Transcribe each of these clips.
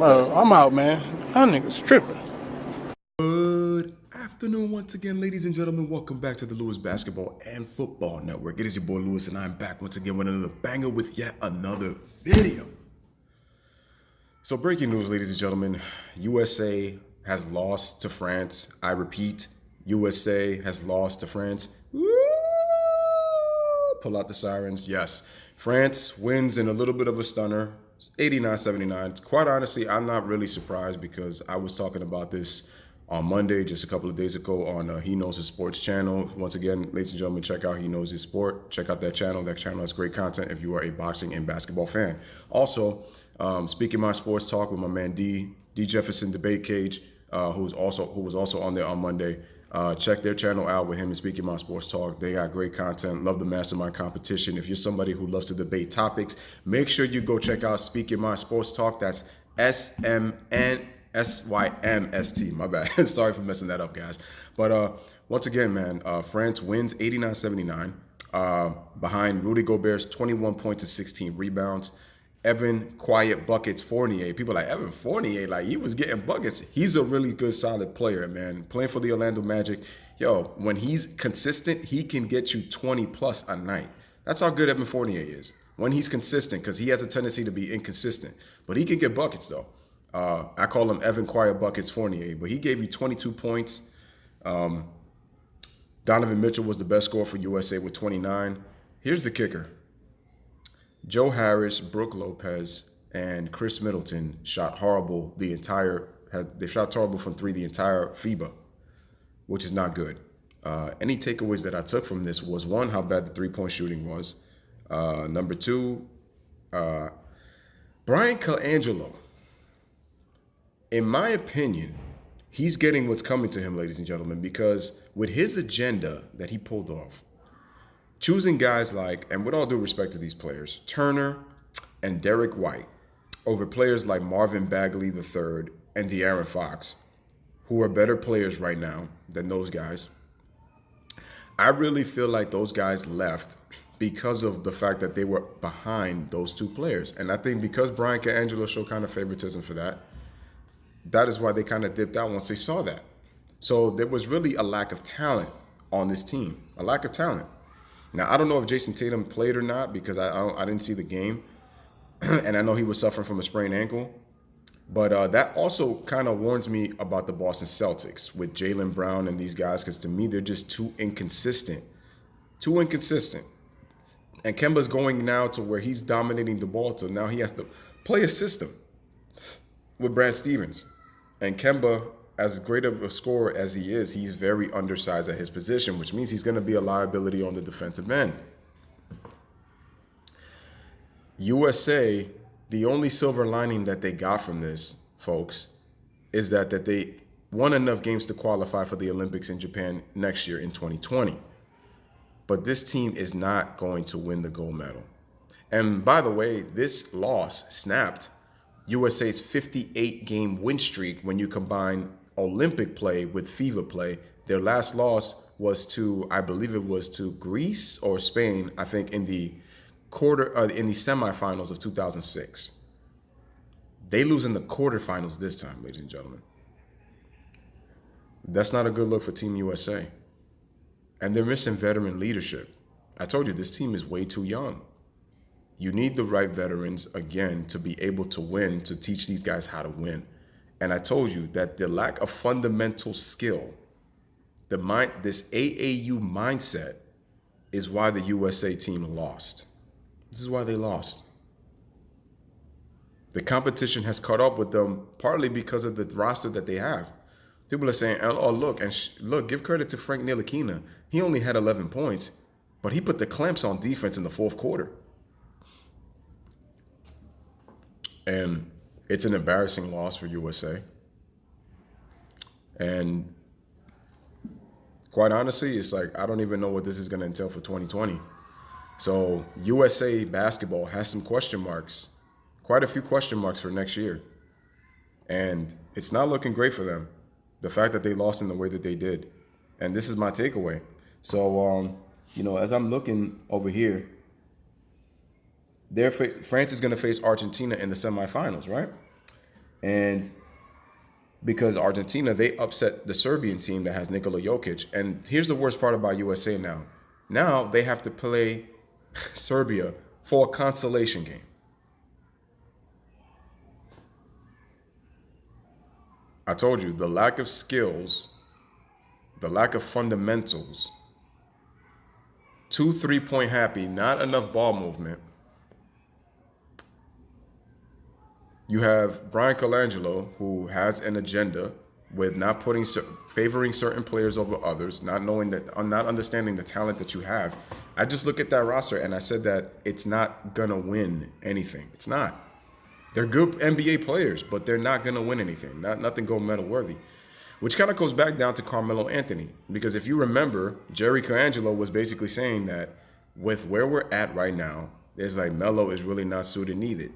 I'm out, man. That nigga's tripping. Good afternoon once again, ladies and gentlemen. Welcome back to the Lewis Basketball and Football Network. It is your boy Lewis, and I'm back once again with another banger with yet another video. So, breaking news, ladies and gentlemen, USA has lost to France. I repeat, USA has lost to France. Woo! Pull out the sirens. Yes, France wins in a little bit of a stunner, 89-79. Quite honestly, I'm not really surprised because I was talking about this on Monday, just a couple of days ago, on He Knows His Sports channel. Once again, ladies and gentlemen, check out He Knows His Sport. Check out that channel. That channel has great content if you are a boxing and basketball fan. Also, speaking my sports talk with my man D Jefferson Debate Cage, who was also on there on Monday. Check their channel out with him and Speaking My Sports Talk. They got great content. Love the mastermind competition. If you're somebody who loves to debate topics, make sure you go check out Speaking My Sports Talk. That's SMNSYMST. My bad. Sorry for messing that up, guys. But once again, man, France wins 89-79 behind Rudy Gobert's 21 points and 16 rebounds. Evan Quiet Buckets Fournier. People are like, Evan Fournier, like he was getting buckets. He's a really good, solid player, man. Playing for the Orlando Magic. Yo, when he's consistent, he can get you 20 plus a night. That's how good Evan Fournier is. When he's consistent, because he has a tendency to be inconsistent. But he can get buckets, though. I call him Evan Quiet Buckets Fournier. But he gave you 22 points. Donovan Mitchell was the best scorer for USA with 29. Here's the kicker. Joe Harris, Brooke Lopez, and Chris Middleton shot horrible they shot horrible from three the entire FIBA, which is not good. Any takeaways that I took from this was, one, how bad the three-point shooting was. Number two, Brian Colangelo. In my opinion, he's getting what's coming to him, ladies and gentlemen, because with his agenda that he pulled off, choosing guys like, and with all due respect to these players, Turner and Derek White over players like Marvin Bagley III and De'Aaron Fox, who are better players right now than those guys. I really feel like those guys left because of the fact that they were behind those two players. And I think because Brian Colangelo showed kind of favoritism for that, that is why they kind of dipped out once they saw that. So there was really a lack of talent on this team, a lack of talent. Now, I don't know if Jason Tatum played or not because I didn't see the game. And I know he was suffering from a sprained ankle. But that also kind of warns me about the Boston Celtics with Jaylen Brown and these guys, because to me, they're just too inconsistent. Too inconsistent. And Kemba's going now to where he's dominating the ball, so now he has to play a system with Brad Stevens. And Kemba, as great of a scorer as he is, he's very undersized at his position, which means he's going to be a liability on the defensive end. USA, the only silver lining that they got from this, folks, is that they won enough games to qualify for the Olympics in Japan next year in 2020. But this team is not going to win the gold medal. And by the way, this loss snapped USA's 58-game win streak when you combine Olympic play with FIBA play. Their last loss was to, I believe it was to Greece or Spain, I think in the semifinals of 2006. They lose in the quarterfinals this time, ladies and gentlemen. That's not a good look for Team USA. And they're missing veteran leadership. I told you, this team is way too young. You need the right veterans, again, to be able to win, to teach these guys how to win. And I told you that the lack of fundamental skill, this AAU mindset, is why the USA team lost. This is why they lost. The competition has caught up with them partly because of the roster that they have. People are saying, oh, look, give credit to Frank Ntilikina. He only had 11 points, but he put the clamps on defense in the fourth quarter. And it's an embarrassing loss for USA. And quite honestly, it's like, I don't even know what this is going to entail for 2020. So USA basketball has some question marks, quite a few question marks for next year. And it's not looking great for them, the fact that they lost in the way that they did. And this is my takeaway. So, as I'm looking over here, France is going to face Argentina in the semifinals, right? And because Argentina, they upset the Serbian team that has Nikola Jokic. And here's the worst part about USA now. Now they have to play Serbia for a consolation game. I told you, the lack of skills, the lack of fundamentals, 2 3-point happy, not enough ball movement. You have Brian Colangelo, who has an agenda with not favoring certain players over others, not understanding the talent that you have. I just look at that roster and I said that it's not gonna win anything. It's not. They're good NBA players, but they're not gonna win anything. Nothing gold medal worthy. Which kind of goes back down to Carmelo Anthony, because if you remember, Jerry Colangelo was basically saying that with where we're at right now, it's like Melo is really not suited needed.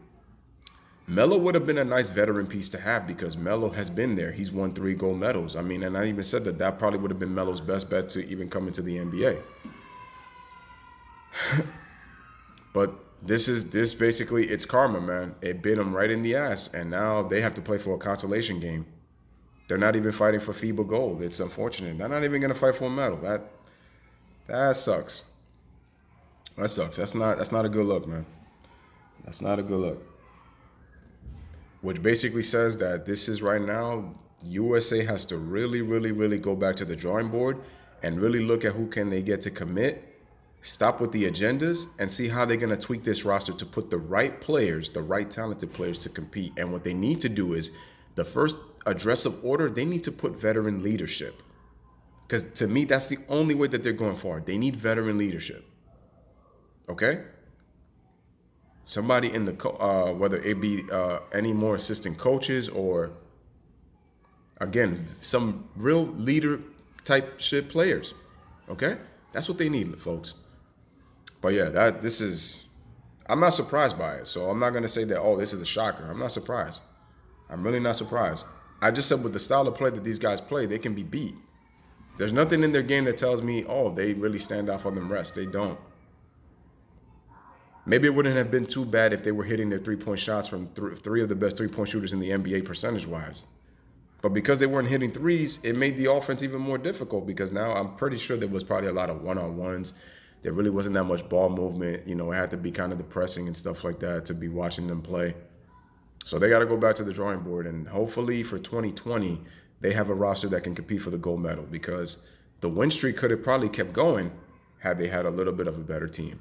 Melo would have been a nice veteran piece to have because Melo has been there. He's won 3 gold medals. I mean, and I even said that probably would have been Melo's best bet to even come into the NBA. But this basically, it's karma, man. It bit them right in the ass, and now they have to play for a consolation game. They're not even fighting for FIBA gold. It's unfortunate. They're not even going to fight for a medal. That sucks. That sucks. That's not a good look, man. That's not a good look. Which basically says that this is right now, USA has to really, really, really go back to the drawing board and really look at who can they get to commit, stop with the agendas, and see how they're going to tweak this roster to put the right players, the right talented players to compete. And what they need to do is, the first address of order, they need to put veteran leadership. Because to me, that's the only way that they're going forward. They need veteran leadership. Okay? Somebody in the, whether it be any more assistant coaches or, again, some real leader type shit players. Okay? That's what they need, folks. But yeah, I'm not surprised by it. So I'm not going to say that, oh, this is a shocker. I'm not surprised. I'm really not surprised. I just said with the style of play that these guys play, they can be beat. There's nothing in their game that tells me, oh, they really stand out for them rest. They don't. Maybe it wouldn't have been too bad if they were hitting their 3-point shots from three of the best 3-point shooters in the NBA percentage-wise. But because they weren't hitting threes, it made the offense even more difficult because now I'm pretty sure there was probably a lot of one-on-ones. There really wasn't that much ball movement. You know, it had to be kind of depressing and stuff like that to be watching them play. So they got to go back to the drawing board. And hopefully for 2020, they have a roster that can compete for the gold medal because the win streak could have probably kept going had they had a little bit of a better team.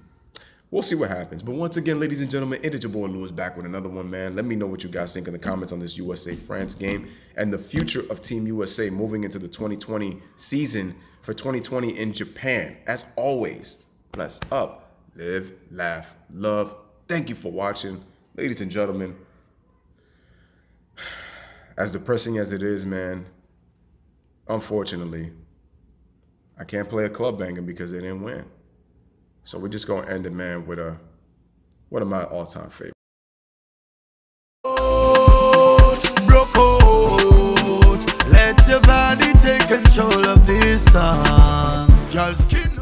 We'll see what happens. But once again, ladies and gentlemen, it is your boy Lewis back with another one, man. Let me know what you guys think in the comments on this USA-France game and the future of Team USA moving into the 2020 season for 2020 in Japan. As always, bless up, live, laugh, love. Thank you for watching. Ladies and gentlemen, as depressing as it is, man, unfortunately, I can't play a club banger because they didn't win. So we're just going to end it, man, with one of my all-time favorites. Broke out. Let your body take control of this song.